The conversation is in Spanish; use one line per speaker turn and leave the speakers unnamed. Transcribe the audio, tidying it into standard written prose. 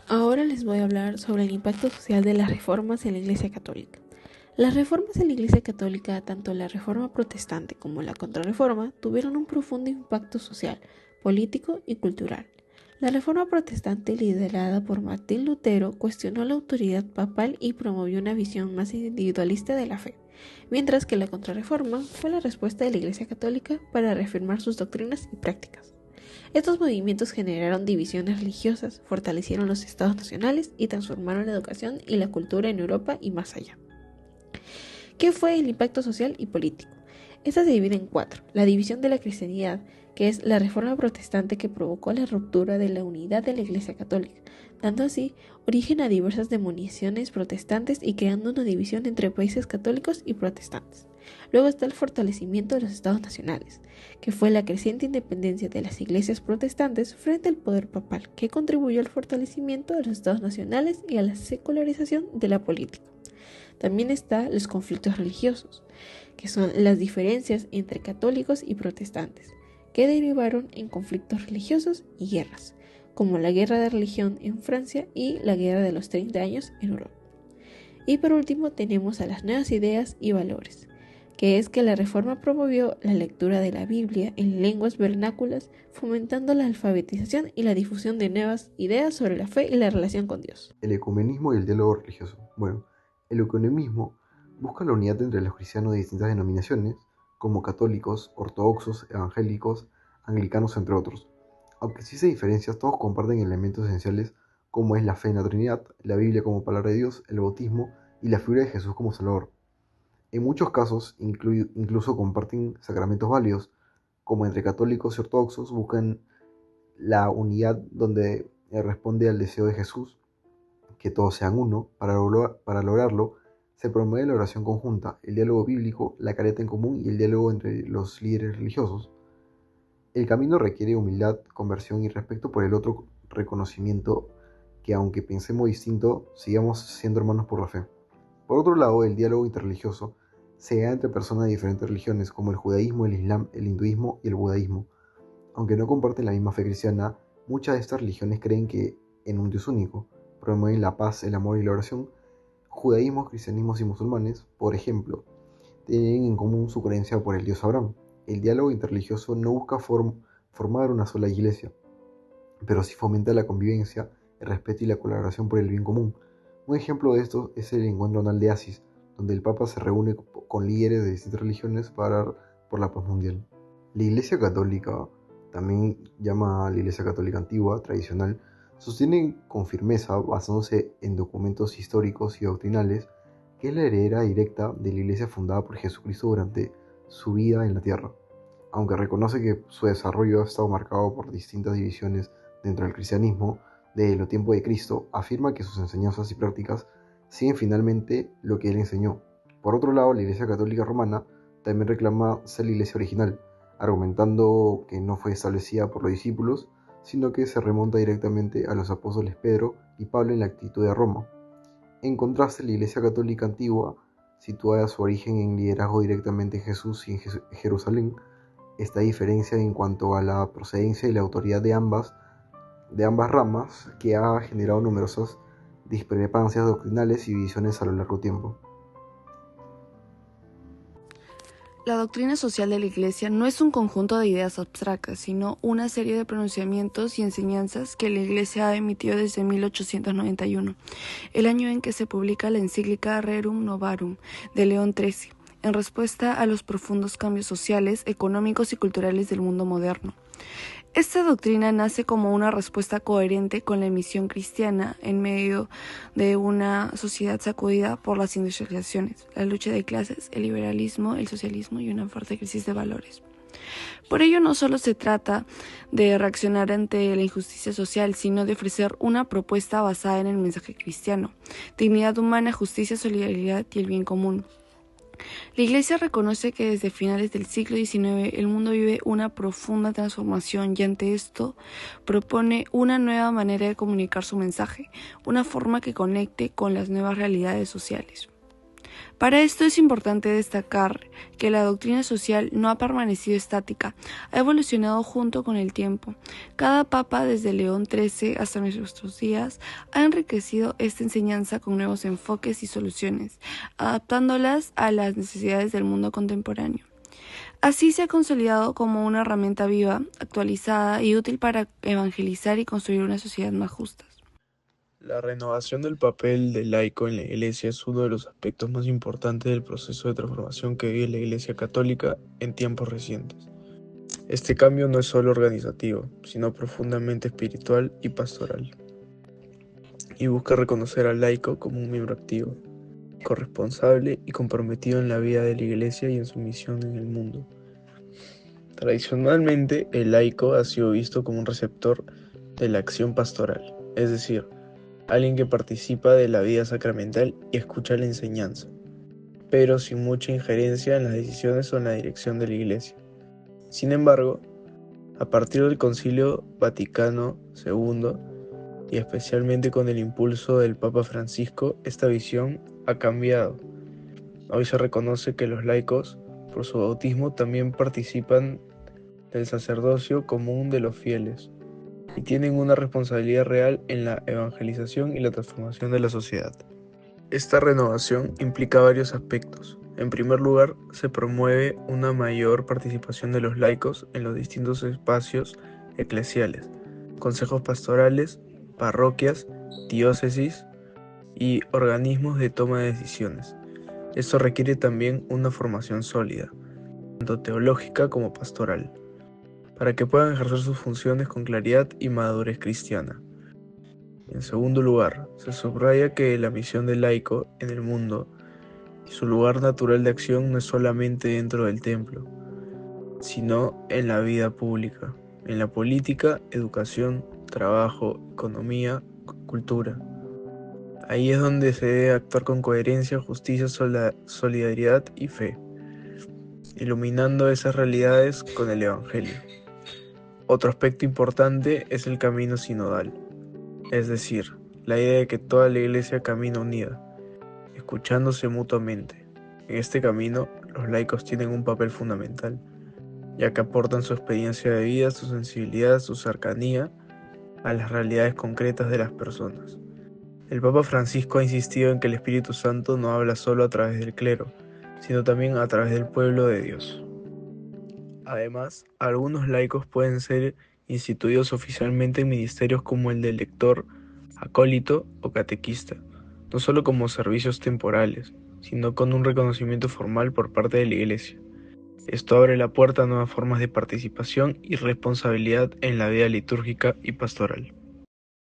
Ahora les voy a hablar sobre el impacto social de las reformas en la Iglesia Católica. Las reformas en la Iglesia Católica, tanto la Reforma Protestante como la Contrarreforma, tuvieron un profundo impacto social, político y cultural. La Reforma Protestante, liderada por Martín Lutero, cuestionó la autoridad papal y promovió una visión más individualista de la fe, mientras que la Contrarreforma fue la respuesta de la Iglesia Católica para reafirmar sus doctrinas y prácticas. Estos movimientos generaron divisiones religiosas, fortalecieron los estados nacionales y transformaron la educación y la cultura en Europa y más allá. ¿Qué fue el impacto social y político? Esta se divide en cuatro. La división de la cristianidad, que es la reforma protestante que provocó la ruptura de la unidad de la Iglesia Católica, dando así origen a diversas demonizaciones protestantes y creando una división entre países católicos y protestantes. Luego está el fortalecimiento de los estados nacionales, que fue la creciente independencia de las iglesias protestantes frente al poder papal, que contribuyó al fortalecimiento de los estados nacionales y a la secularización de la política. También están los conflictos religiosos, que son las diferencias entre católicos y protestantes, que derivaron en conflictos religiosos y guerras, como la guerra de religión en Francia y la guerra de los 30 años en Europa. Y por último tenemos a las nuevas ideas y valores, que es que la reforma promovió la lectura de la Biblia en lenguas vernáculas, fomentando la alfabetización y la difusión de nuevas ideas sobre la fe y la relación con Dios.
El ecumenismo y el diálogo religioso. El ecumenismo busca la unidad entre los cristianos de distintas denominaciones, como católicos, ortodoxos, evangélicos, anglicanos, entre otros. Aunque existen diferencias, todos comparten elementos esenciales como es la fe en la Trinidad, la Biblia como palabra de Dios, el bautismo y la figura de Jesús como Salvador. En muchos casos, incluso comparten sacramentos válidos, como entre católicos y ortodoxos buscan la unidad donde responde al deseo de Jesús, que todos sean uno. Para lograrlo, se promueve la oración conjunta, el diálogo bíblico, la caridad en común y el diálogo entre los líderes religiosos. El camino requiere humildad, conversión y respeto por el otro, reconocimiento que aunque pensemos distinto, sigamos siendo hermanos por la fe. Por otro lado, el diálogo interreligioso se da entre personas de diferentes religiones, como el judaísmo, el islam, el hinduismo y el budaísmo. Aunque no comparten la misma fe cristiana, muchas de estas religiones creen que en un Dios único, promueven la paz, el amor y la oración. Judaísmo, cristianismos y musulmanes, por ejemplo, tienen en común su creencia por el Dios Abraham. El diálogo interreligioso no busca formar una sola iglesia, pero sí fomenta la convivencia, el respeto y la colaboración por el bien común. Un ejemplo de esto es el encuentro anual de Asis, donde el Papa se reúne con líderes de distintas religiones para orar por la paz mundial. La Iglesia Católica, también llama a la Iglesia Católica antigua, tradicional, sostiene con firmeza, basándose en documentos históricos y doctrinales, que es la heredera directa de la Iglesia fundada por Jesucristo durante su vida en la tierra. Aunque reconoce que su desarrollo ha estado marcado por distintas divisiones dentro del cristianismo, desde los tiempos de Cristo, afirma que sus enseñanzas y prácticas siguen finalmente lo que él enseñó. Por otro lado, la Iglesia Católica Romana también reclama ser la Iglesia original, argumentando que no fue establecida por los discípulos, sino que se remonta directamente a los apóstoles Pedro y Pablo en la actitud de Roma. En contraste, la Iglesia Católica antigua, situada su origen en liderazgo directamente en Jesús y en Jerusalén, esta diferencia en cuanto a la procedencia y la autoridad de ambas ramas, que ha generado numerosas discrepancias doctrinales y divisiones a lo largo del tiempo.
La doctrina social de la Iglesia no es un conjunto de ideas abstractas, sino una serie de pronunciamientos y enseñanzas que la Iglesia ha emitido desde 1891, el año en que se publica la encíclica Rerum Novarum de León XIII, en respuesta a los profundos cambios sociales, económicos y culturales del mundo moderno. Esta doctrina nace como una respuesta coherente con la misión cristiana en medio de una sociedad sacudida por las industrializaciones, la lucha de clases, el liberalismo, el socialismo y una fuerte crisis de valores. Por ello, no solo se trata de reaccionar ante la injusticia social, sino de ofrecer una propuesta basada en el mensaje cristiano: dignidad humana, justicia, solidaridad y el bien común. La Iglesia reconoce que desde finales del siglo XIX el mundo vive una profunda transformación y ante esto propone una nueva manera de comunicar su mensaje, una forma que conecte con las nuevas realidades sociales. Para esto es importante destacar que la doctrina social no ha permanecido estática, ha evolucionado junto con el tiempo. Cada papa, desde León XIII hasta nuestros días, ha enriquecido esta enseñanza con nuevos enfoques y soluciones, adaptándolas a las necesidades del mundo contemporáneo. Así se ha consolidado como una herramienta viva, actualizada y útil para evangelizar y construir una sociedad más justa.
La renovación del papel del laico en la Iglesia es uno de los aspectos más importantes del proceso de transformación que vive la Iglesia Católica en tiempos recientes. Este cambio no es solo organizativo, sino profundamente espiritual y pastoral, y busca reconocer al laico como un miembro activo, corresponsable y comprometido en la vida de la Iglesia y en su misión en el mundo. Tradicionalmente, el laico ha sido visto como un receptor de la acción pastoral, es decir, alguien que participa de la vida sacramental y escucha la enseñanza, pero sin mucha injerencia en las decisiones o en la dirección de la Iglesia. Sin embargo, a partir del Concilio Vaticano II, y especialmente con el impulso del Papa Francisco, esta visión ha cambiado. Hoy se reconoce que los laicos, por su bautismo, también participan del sacerdocio común de los fieles, y tienen una responsabilidad real en la evangelización y la transformación de la sociedad. Esta renovación implica varios aspectos. En primer lugar, se promueve una mayor participación de los laicos en los distintos espacios eclesiales, consejos pastorales, parroquias, diócesis y organismos de toma de decisiones. Esto requiere también una formación sólida, tanto teológica como pastoral, para que puedan ejercer sus funciones con claridad y madurez cristiana. En segundo lugar, se subraya que la misión del laico en el mundo y su lugar natural de acción no es solamente dentro del templo, sino en la vida pública, en la política, educación, trabajo, economía, cultura. Ahí es donde se debe actuar con coherencia, justicia, solidaridad y fe, iluminando esas realidades con el Evangelio. Otro aspecto importante es el camino sinodal, es decir, la idea de que toda la Iglesia camina unida, escuchándose mutuamente. En este camino, los laicos tienen un papel fundamental, ya que aportan su experiencia de vida, su sensibilidad, su cercanía a las realidades concretas de las personas. El Papa Francisco ha insistido en que el Espíritu Santo no habla solo a través del clero, sino también a través del pueblo de Dios. Además, algunos laicos pueden ser instituidos oficialmente en ministerios como el de lector, acólito o catequista, no solo como servicios temporales, sino con un reconocimiento formal por parte de la Iglesia. Esto abre la puerta a nuevas formas de participación y responsabilidad en la vida litúrgica y pastoral.